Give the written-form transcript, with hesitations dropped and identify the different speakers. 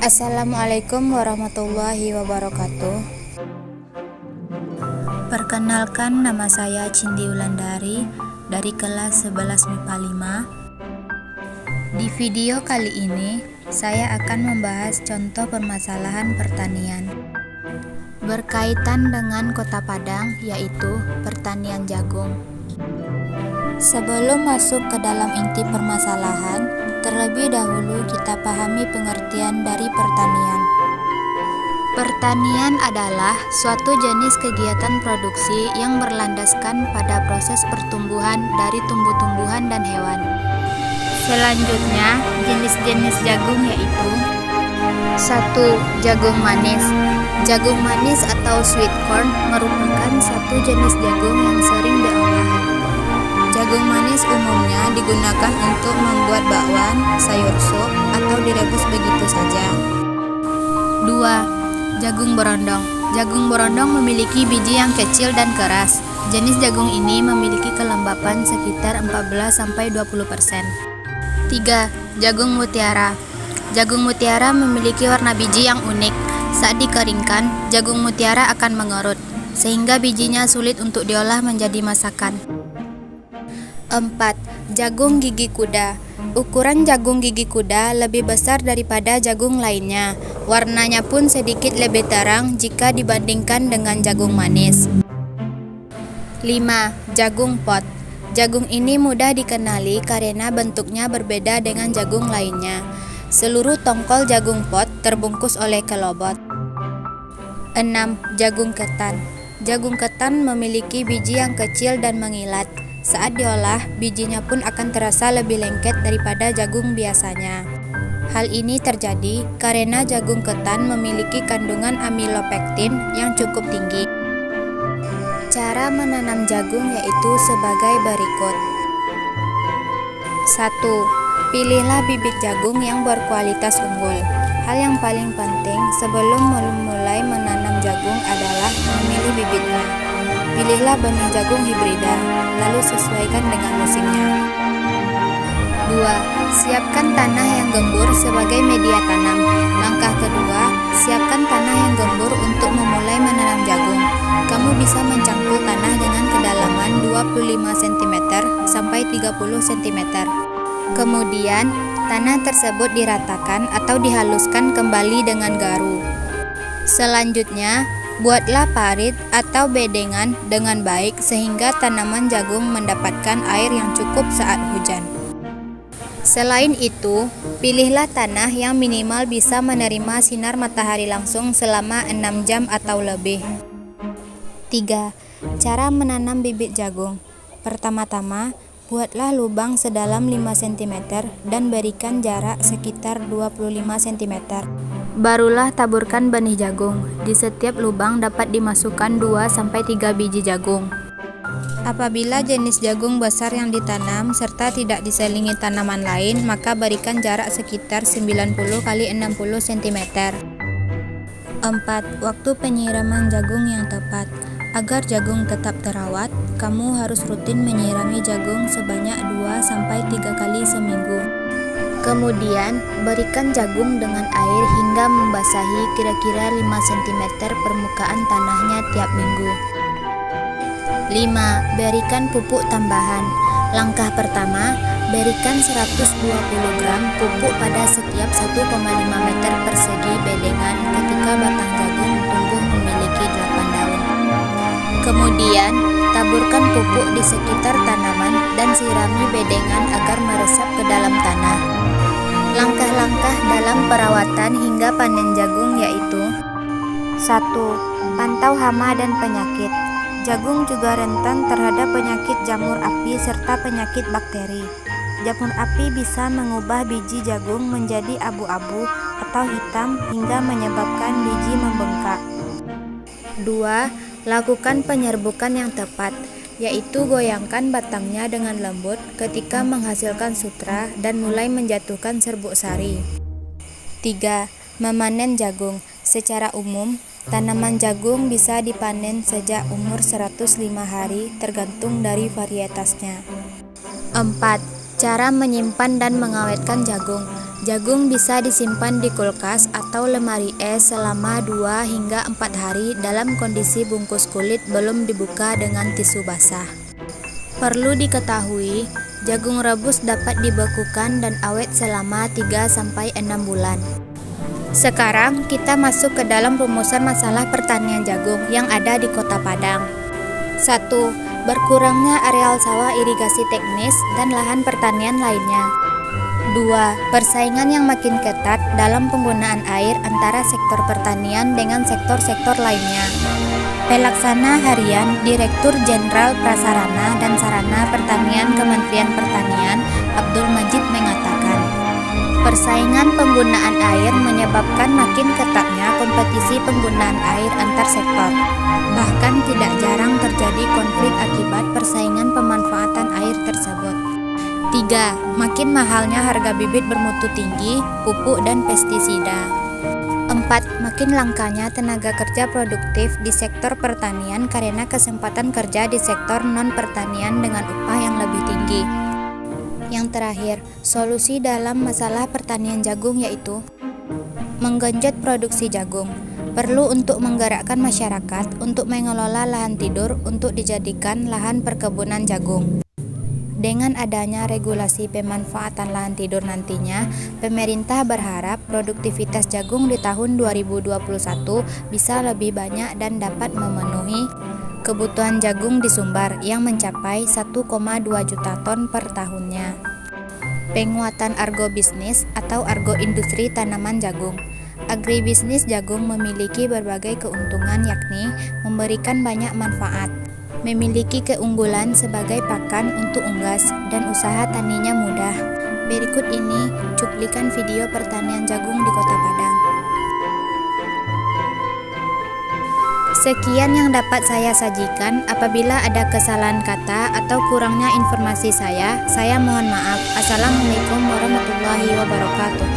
Speaker 1: Assalamualaikum warahmatullahi wabarakatuh. Perkenalkan, nama saya Cindy Wulandari dari kelas 11 MIPA 5. Di video kali ini, saya akan membahas contoh permasalahan pertanian berkaitan dengan Kota Padang, yaitu pertanian jagung. Sebelum masuk ke dalam inti permasalahan, terlebih dahulu kita pahami pengertian dari pertanian. Pertanian adalah suatu jenis kegiatan produksi yang berlandaskan pada proses pertumbuhan dari tumbuh-tumbuhan dan hewan. Selanjutnya, jenis-jenis jagung yaitu 1. Jagung manis. Jagung manis atau sweet corn merupakan satu jenis jagung yang sering diolah. Jagung manis umumnya digunakan untuk membuat bakwan, sayur sup, atau direbus begitu saja. 2. Jagung berondong. Jagung berondong memiliki biji yang kecil dan keras. Jenis jagung ini memiliki kelembapan sekitar 14-20%. 3. Jagung mutiara. Jagung mutiara memiliki warna biji yang unik. Saat dikeringkan, jagung mutiara akan mengerut, sehingga bijinya sulit untuk diolah menjadi masakan. 4. Jagung gigi kuda. Ukuran jagung gigi kuda lebih besar daripada jagung lainnya. Warnanya pun sedikit lebih terang jika dibandingkan dengan jagung manis. 5. Jagung pot. Jagung ini mudah dikenali karena bentuknya berbeda dengan jagung lainnya. Seluruh tongkol jagung pot terbungkus oleh kelobot. 6. Jagung ketan. Jagung ketan memiliki biji yang kecil dan mengilat. Saat diolah, bijinya pun akan terasa lebih lengket daripada jagung biasanya. Hal ini terjadi karena jagung ketan memiliki kandungan amilopektin yang cukup tinggi. Cara menanam jagung yaitu sebagai berikut. 1. Pilihlah bibit jagung yang berkualitas unggul. Hal yang paling penting sebelum memulai menanam jagung adalah memilih bibitnya. Pilihlah benih jagung hibrida, lalu sesuaikan dengan musimnya. 2. Siapkan tanah yang gembur sebagai media tanam. Langkah kedua, siapkan tanah yang gembur untuk memulai menanam jagung. Kamu bisa mencangkul tanah dengan kedalaman 25 cm sampai 30 cm. Kemudian, tanah tersebut diratakan atau dihaluskan kembali dengan garu. Selanjutnya, buatlah parit atau bedengan dengan baik sehingga tanaman jagung mendapatkan air yang cukup saat hujan. Selain itu, pilihlah tanah yang minimal bisa menerima sinar matahari langsung selama 6 jam atau lebih. 3. Cara menanam bibit jagung. Pertama-tama, buatlah lubang sedalam 5 cm dan berikan jarak sekitar 25 cm. Barulah taburkan benih jagung. Di setiap lubang dapat dimasukkan 2-3 biji jagung. Apabila jenis jagung besar yang ditanam serta tidak diselingi tanaman lain, maka berikan jarak sekitar 90 x 60 cm. 4. Waktu penyiraman jagung yang tepat. Agar jagung tetap terawat, kamu harus rutin menyirami jagung sebanyak 2-3 kali seminggu. Kemudian, berikan jagung dengan air hingga membasahi kira-kira 5 cm permukaan tanahnya tiap minggu. 5. Berikan pupuk tambahan. Langkah pertama, berikan 120 gram pupuk pada setiap 1,5 meter persegi bedengan ketika batang jagung tumbuh memiliki 8 daun. Kemudian, taburkan pupuk di sekitar tanaman dan sirami bedengan agar meresap ke dalam tanah. Langkah-langkah dalam perawatan hingga panen jagung yaitu 1. Pantau hama dan penyakit. Jagung juga rentan terhadap penyakit jamur api serta penyakit bakteri. Jamur api bisa mengubah biji jagung menjadi abu-abu atau hitam hingga menyebabkan biji membengkak. 2. Lakukan penyerbukan yang tepat, yaitu goyangkan batangnya dengan lembut ketika menghasilkan sutra dan mulai menjatuhkan serbuk sari. 3. Memanen jagung. Secara umum, tanaman jagung bisa dipanen sejak umur 105 hari tergantung dari varietasnya. 4. Cara menyimpan dan mengawetkan jagung. Jagung bisa disimpan di kulkas atau lemari es selama 2 hingga 4 hari dalam kondisi bungkus kulit belum dibuka dengan tisu basah. Perlu diketahui, jagung rebus dapat dibekukan dan awet selama 3-6 bulan. Sekarang kita masuk ke dalam rumusan masalah pertanian jagung yang ada di Kota Padang. 1. Berkurangnya areal sawah irigasi teknis dan lahan pertanian lainnya. 2. Persaingan yang makin ketat dalam penggunaan air antara sektor pertanian dengan sektor-sektor lainnya. Pelaksana Harian Direktur Jenderal Prasarana dan Sarana Pertanian Kementerian Pertanian, Abdul Majid mengatakan, persaingan penggunaan air menyebabkan makin ketatnya kompetisi penggunaan air antar sektor. Bahkan tidak jarang terjadi konflik akibat persaingan pemanfaatan air tersebut. 3. Makin mahalnya harga bibit bermutu tinggi, pupuk dan pestisida. 4. Makin langkanya tenaga kerja produktif di sektor pertanian karena kesempatan kerja di sektor non-pertanian dengan upah yang lebih tinggi. Yang terakhir, solusi dalam masalah pertanian jagung yaitu menggenjot produksi jagung. Perlu untuk menggerakkan masyarakat untuk mengelola lahan tidur untuk dijadikan lahan perkebunan jagung. Dengan adanya regulasi pemanfaatan lahan tidur nantinya, pemerintah berharap produktivitas jagung di tahun 2021 bisa lebih banyak dan dapat memenuhi kebutuhan jagung di Sumbar yang mencapai 1,2 juta ton per tahunnya. Penguatan agrobisnis atau agroindustri tanaman jagung. Agribisnis jagung memiliki berbagai keuntungan yakni memberikan banyak manfaat, memiliki keunggulan sebagai pakan untuk unggas, dan usaha taninya mudah. Berikut ini cuplikan video pertanian jagung di Kota Padang. Sekian yang dapat saya sajikan. Apabila ada kesalahan kata atau kurangnya informasi saya mohon maaf. Assalamualaikum warahmatullahi wabarakatuh.